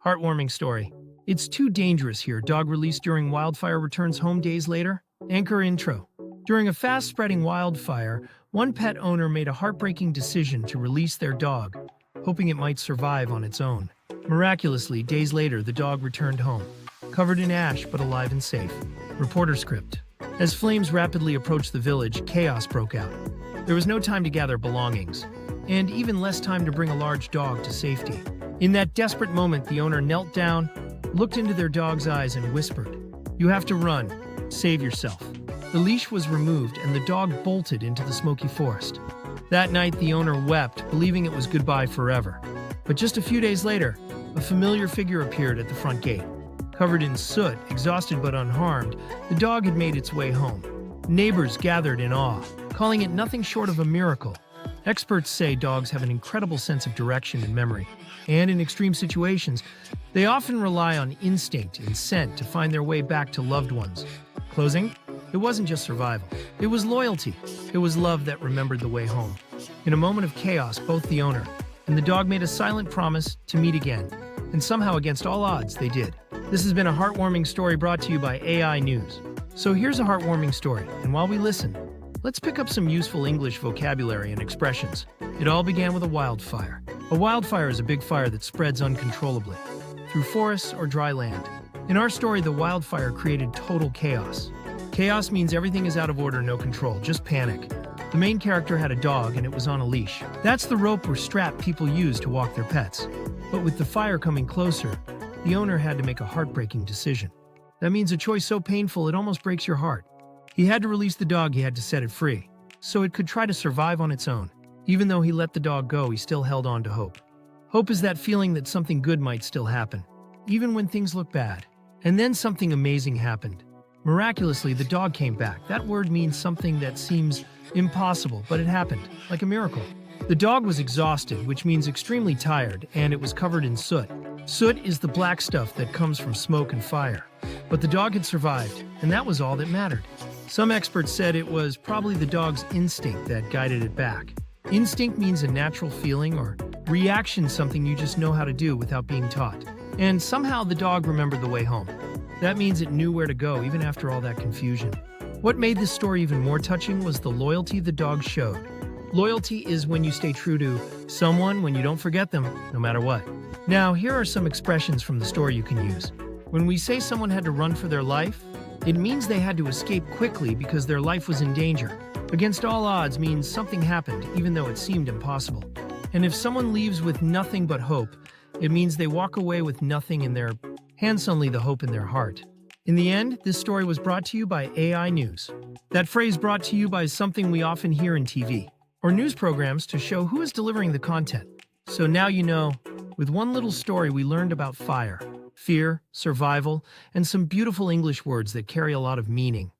Heartwarming story. It's too dangerous here. Dog released during wildfire returns home days later. Anchor intro. During a fast-spreading wildfire, one pet owner made a heartbreaking decision to release their dog, hoping it might survive on its own. Miraculously, days later, the dog returned home, covered in ash but alive and safe. Reporter script. As flames rapidly approached the village, chaos broke out. There was no time to gather belongings, and even less time to bring a large dog to safety. In that desperate moment, the owner knelt down, looked into their dog's eyes and whispered, "You have to run. Save yourself." The leash was removed and the dog bolted into the smoky forest. That night, the owner wept, believing it was goodbye forever. But just a few days later, a familiar figure appeared at the front gate. Covered in soot, exhausted but unharmed, the dog had made its way home. Neighbors gathered in awe, calling it nothing short of a miracle. Experts say dogs have an incredible sense of direction and memory, and in extreme situations, they often rely on instinct and scent to find their way back to loved ones. Closing? It wasn't just survival. It was loyalty. It was love that remembered the way home. In a moment of chaos, both the owner and the dog made a silent promise to meet again, and somehow, against all odds, they did. This has been a heartwarming story brought to you by AI News. So here's a heartwarming story, and while we listen, let's pick up some useful English vocabulary and expressions. It all began with a wildfire. A wildfire is a big fire that spreads uncontrollably through forests or dry land. In our story, the wildfire created total chaos. Chaos means everything is out of order, no control, just panic. The main character had a dog and it was on a leash. That's the rope or strap people use to walk their pets. But with the fire coming closer, the owner had to make a heartbreaking decision. That means a choice so painful it almost breaks your heart. He had to release the dog, he had to set it free, so it could try to survive on its own. Even though he let the dog go, he still held on to hope. Hope is that feeling that something good might still happen, even when things look bad. And then something amazing happened. Miraculously, the dog came back. That word means something that seems impossible, but it happened, like a miracle. The dog was exhausted, which means extremely tired, and it was covered in soot. Soot is the black stuff that comes from smoke and fire. But the dog had survived, and that was all that mattered. Some experts said it was probably the dog's instinct that guided it back. Instinct means a natural feeling or reaction, something you just know how to do without being taught. And somehow the dog remembered the way home. That means it knew where to go even after all that confusion. What made this story even more touching was the loyalty the dog showed. Loyalty is when you stay true to someone, when you don't forget them, no matter what. Now, here are some expressions from the story you can use. When we say someone had to run for their life, it means they had to escape quickly because their life was in danger. Against all odds means something happened, even though it seemed impossible. And if someone leaves with nothing but hope, it means they walk away with nothing in their hands, only the hope in their heart. In the end, this story was brought to you by AI News. That phrase brought to you by is something we often hear in TV or news programs to show who is delivering the content. So now you know, with one little story we learned about fire, fear, survival, and some beautiful English words that carry a lot of meaning.